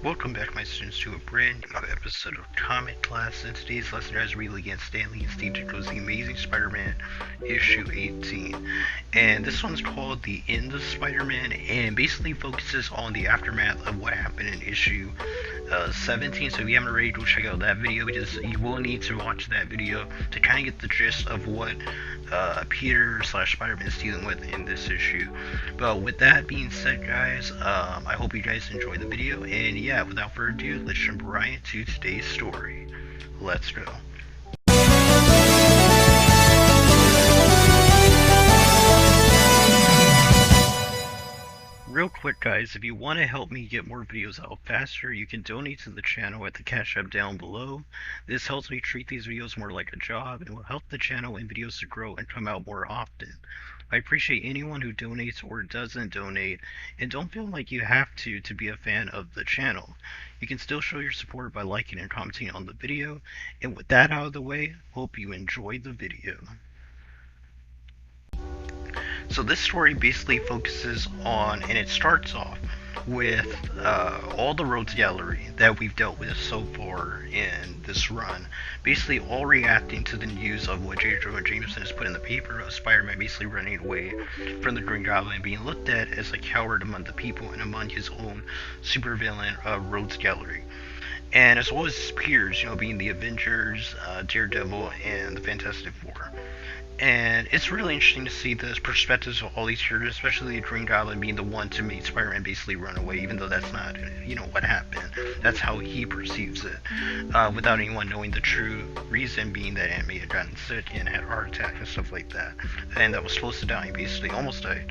Welcome back, my students, to a brand new episode of Comic Class. In today's lesson, as we read against Stanley and Steve Ditko's The Amazing Spider-Man issue 18. And this one's called The End of Spider-Man, and basically focuses on the aftermath of what happened in issue 17. So if you haven't already, go check out that video, because you will need to watch that video to kind of get the gist of what Peter slash Spider-Man is dealing with in this issue. But with that being said, guys, I hope you guys enjoy the video, and yeah, without further ado, let's jump right into today's story. Let's go. Real quick, guys, if you want to help me get more videos out faster, you can donate to the channel at the Cash App down below. This helps me treat these videos more like a job and will help the channel and videos to grow and come out more often. I appreciate anyone who donates or doesn't donate, and don't feel like you have to be a fan of the channel. You can still show your support by liking and commenting on the video, and with that out of the way, hope you enjoyed the video. So this story basically focuses on, and it starts off with all the rogues gallery that we've dealt with so far in this run, basically all reacting to the news of what J. Jonah Jameson has put in the paper of Spider-Man basically running away from the Green Goblin and being looked at as a coward among the people and among his own supervillain rogues gallery. And as well as his peers, being the Avengers, Daredevil, and the Fantastic Four. And it's really interesting to see the perspectives of all these characters, especially the Green Goblin being the one to make Spider-Man basically run away, even though that's not, what happened. That's how he perceives it, without anyone knowing the true reason, being that Aunt May had gotten sick and had a heart attack and stuff like that, and that was supposed to die, basically, almost died.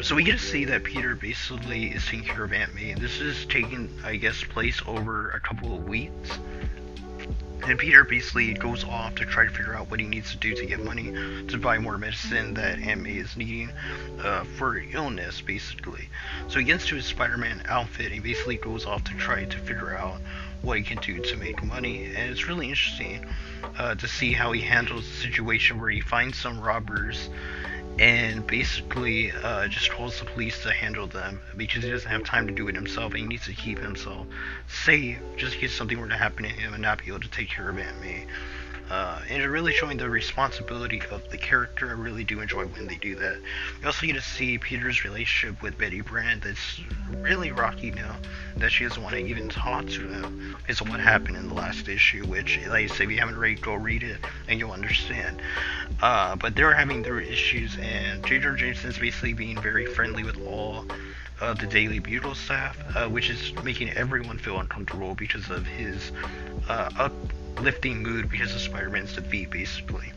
So we get to see that Peter basically is taking care of Aunt May, and this is taking, I guess, place over a couple of weeks. And Peter basically goes off to try to figure out what he needs to do to get money to buy more medicine that Aunt May is needing for illness, basically. So he gets to his Spider-Man outfit and he basically goes off to try to figure out what he can do to make money. And it's really interesting to see how he handles the situation where he finds some robbers and basically just calls the police to handle them because he doesn't have time to do it himself and he needs to keep himself safe just in case something were to happen to him and not be able to take care of Aunt May. And it's really showing the responsibility of the character. I really do enjoy when they do that. We also get to see Peter's relationship with Betty Brant that's really rocky now, that she doesn't want to even talk to him. It's what happened in the last issue, which, like I say, if you haven't read, go read it and you'll understand. But they're having their issues, and J. Jonah Jameson's basically being very friendly with all the Daily Bugle staff, which is making everyone feel uncomfortable because of his uplifting mood because of Spider-Man's defeat, basically.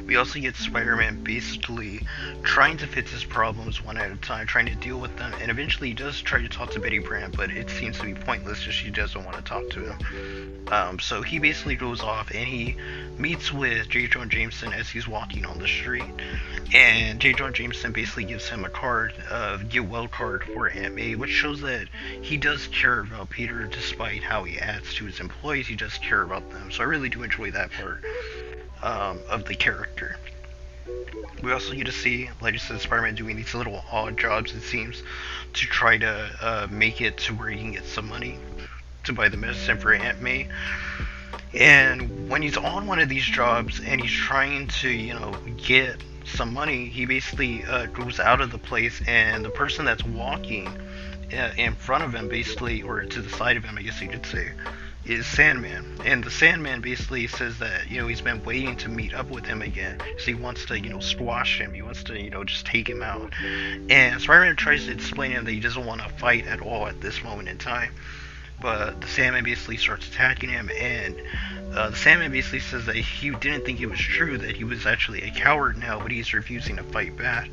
We also get Spider-Man basically trying to fix his problems one at a time, trying to deal with them, and eventually he does try to talk to Betty Brant, but it seems to be pointless because she doesn't want to talk to him. So he basically goes off and he meets with J. Jonah Jameson as he's walking on the street, and J. Jonah Jameson basically gives him a card, get well card for Aunt May, which shows that he does care about Peter despite how he acts to his employees. He does care about them, so I really do enjoy that part of the character. We also get to see, like I said, Spider-Man doing these little odd jobs, it seems, to try to make it to where he can get some money to buy the medicine for Aunt May. And when he's on one of these jobs and he's trying to, get some money, he basically goes out of the place, and the person that's walking in front of him, basically, or to the side of him, I guess you could say, is Sandman. And the Sandman basically says that, he's been waiting to meet up with him again because he wants to, squash him. He wants to, just take him out. And Spider-Man tries to explain to him that he doesn't want to fight at all at this moment in time. But the Sandman basically starts attacking him, and the Sandman basically says that he didn't think it was true, that he was actually a coward now, but he's refusing to fight back.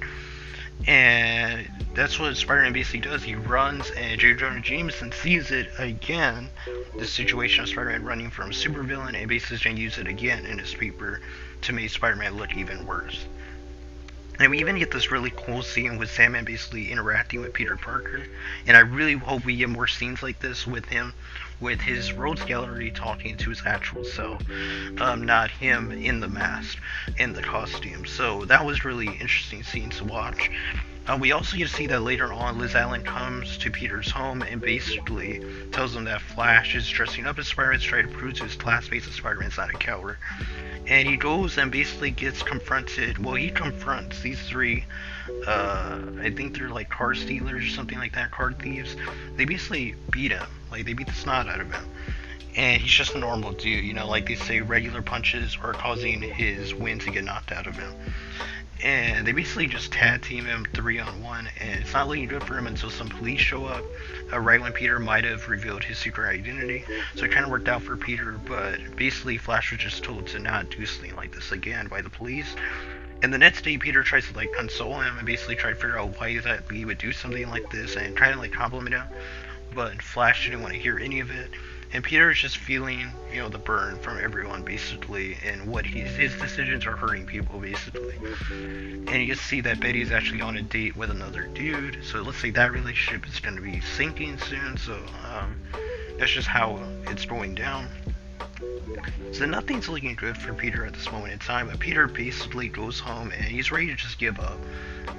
And that's what Spider-Man basically does. He runs, and J. Jonah Jameson sees it again, this situation of Spider-Man running from a supervillain, and basically is going to use it again in his paper to make Spider-Man look even worse. And we even get this really cool scene with Sandman basically interacting with Peter Parker, and I really hope we get more scenes like this with him, with his rogues gallery talking to his actual self, not him in the mask, in the costume. So that was really interesting scene to watch. We also get to see that later on, Liz Allen comes to Peter's home and basically tells him that Flash is dressing up as Spider-Man to try to prove to his classmates that Spider-Man's not a coward. And he goes and basically gets confronted. Well, he confronts these three. I think they're like car stealers or something like that, car thieves. They basically beat him. Like, they beat the snot out of him. And he's just a normal dude, you know, like they say, regular punches are causing his wind to get knocked out of him. And they basically just tag team him 3-on-1, and it's not looking good for him until some police show up, right when Peter might have revealed his secret identity. So it kind of worked out for Peter, but basically Flash was just told to not do something like this again by the police. And the next day, Peter tries to like console him and basically try to figure out why that he would do something like this and try to like compliment him. But Flash didn't want to hear any of it. And Peter is just feeling, you know, the burn from everyone basically, and what his decisions are hurting people basically. And you just see that Betty's actually on a date with another dude. So let's say that relationship is going to be sinking soon. So that's just how it's going down. So nothing's looking good for Peter at this moment in time, but Peter basically goes home and he's ready to just give up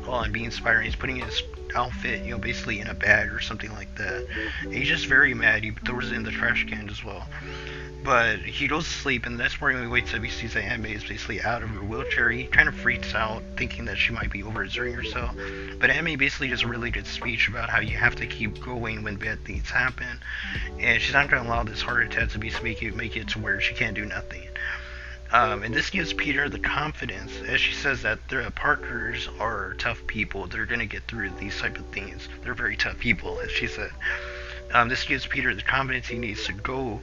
on being Spider-Man. He's putting his outfit, you know, basically in a bag or something like that. And he's just very mad. He throws it in the trash can as well. But he goes to sleep, and the next morning when he wakes up, he sees that Aunt May is basically out of her wheelchair. He kind of freaks out, thinking that she might be overexerting herself. But Aunt May basically does a really good speech about how you have to keep going when bad things happen, and she's not going to allow this heart attack to make it to where she can't do nothing. And this gives Peter the confidence, as she says that the Parkers are tough people. They're going to get through these type of things. They're very tough people, as she said. This gives Peter the confidence he needs to go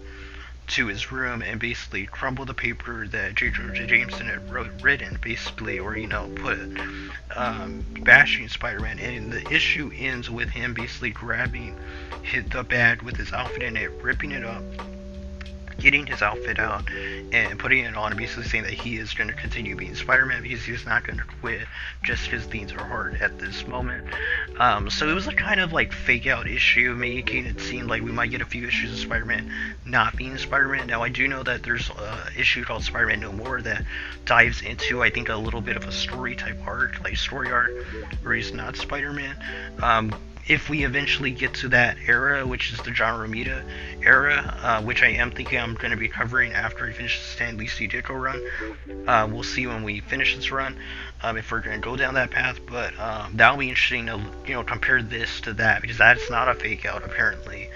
to his room and basically crumble the paper that J. Jonah Jameson had written, basically, or, you know, put bashing Spider-Man. And the issue ends with him basically grabbing the bag with his outfit in it, ripping it up, getting his outfit out and putting it on, and basically saying that he is going to continue being Spider-Man because he's not going to quit just because things are hard at this moment. So it was a kind of like fake out issue, making it seem like we might get a few issues of Spider-Man not being Spider-Man. Now I do know that there's an issue called Spider-Man No More that dives into, I think, a little bit of a story type arc, like story arc, where he's not Spider-Man. If we eventually get to that era, which is the John Romita era, which I am thinking I'm going to be covering after I finish the Stan Lee C. Ditko run. We'll see when we finish this run, if we're going to go down that path, but that'll be interesting to, you know, compare this to that, because that's not a fake out apparently.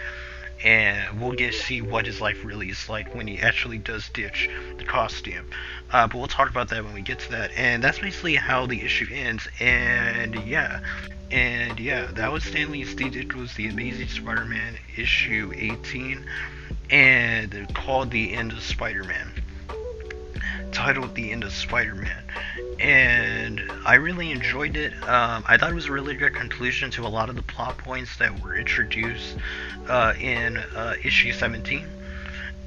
And we'll get to see what his life really is like when he actually does ditch the costume. But we'll talk about that when we get to that. And that's basically how the issue ends. And yeah, that was Stan Lee's Ditko's The Amazing Spider-Man issue 18, and called The End of Spider-Man. Titled The End of Spider-Man. And I really enjoyed it. I thought it was a really good conclusion to a lot of the plot points that were introduced in issue 17.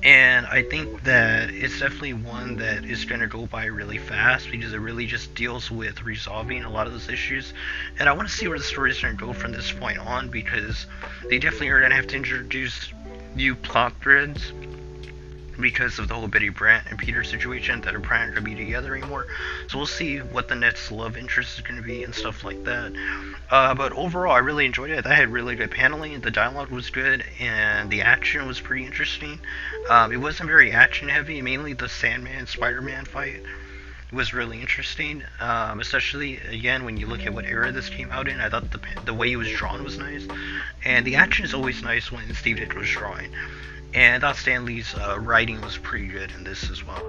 And I think that it's definitely one that is going to go by really fast, because it really just deals with resolving a lot of those issues. And I want to see where the story is going to go from this point on, because they definitely are going to have to introduce new plot threads because of the whole Betty Brant and Peter situation that are probably going to be together anymore. So we'll see what the next love interest is going to be and stuff like that. But overall, I really enjoyed it. I had really good paneling, the dialogue was good, and the action was pretty interesting. It wasn't very action heavy, mainly the Sandman Spider-Man fight was really interesting, especially again when you look at what era this came out in. I thought the way it was drawn was nice, and the action is always nice when Steve Ditko was drawing. And I thought Stan Lee's writing was pretty good in this as well.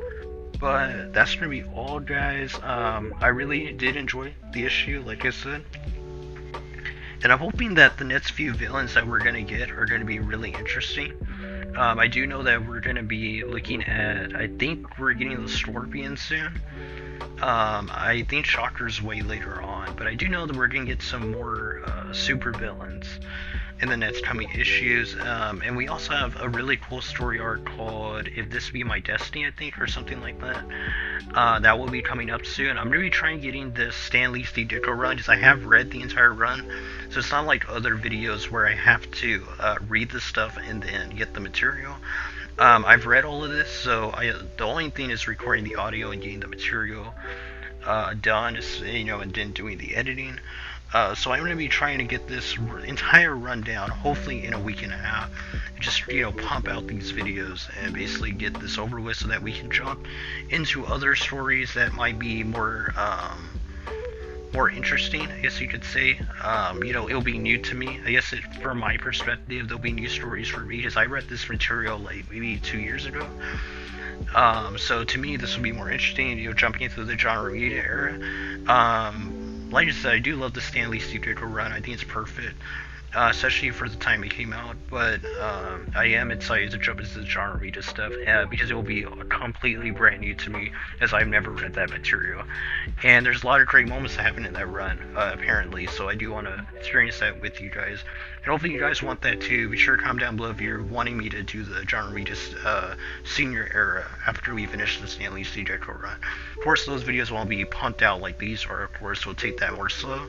But that's going to be all, guys. I really did enjoy the issue, like I said. And I'm hoping that the next few villains that we're going to get are going to be really interesting. I do know that we're going to be looking at, I think we're getting the Scorpion soon. I think Shocker's way later on. But I do know that we're going to get some more super villains in the next coming issues, and we also have a really cool story arc called If This Be My Destiny, I think, or something like that. That will be coming up soon. I'm going to be trying getting this Stan Lee Steve Ditko run, because I have read the entire run, so it's not like other videos where I have to read the stuff and then get the material. I've read all of this, so the only thing is recording the audio and getting the material done, is, you know, and then doing the editing. So I'm going to be trying to get this entire rundown, hopefully in a week and a half. Just, pump out these videos and basically get this over with so that we can jump into other stories that might be more interesting, I guess you could say. It'll be new to me. I guess from my perspective, there'll be new stories for me because I read this material like maybe 2 years ago. So to me, this will be more interesting, jumping into the John Romita era. Like I said, I do love the Stan Lee Steve Ditko run. I think it's perfect, especially for the time it came out. But I am excited to jump into the John Romita stuff because it will be completely brand new to me, as I've never read that material. And there's a lot of great moments that happen in that run, apparently. So I do want to experience that with you guys. And hopefully you guys want that too. Be sure to comment down below if you're wanting me to do the John Romita senior era after we finish the Stan Lee Steve Ditko run. Of course, those videos won't be pumped out like these are, of course, we'll take that more slow.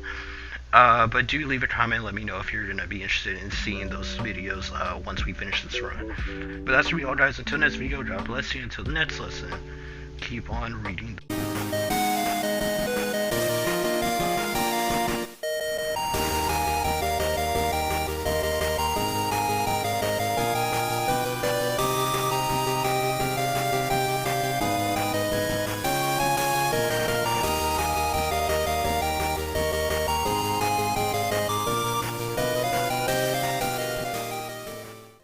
But do leave a comment and let me know if you're going to be interested in seeing those videos once we finish this run. But that's what we all, guys. Until next video, God bless you. Until the next lesson, keep on reading.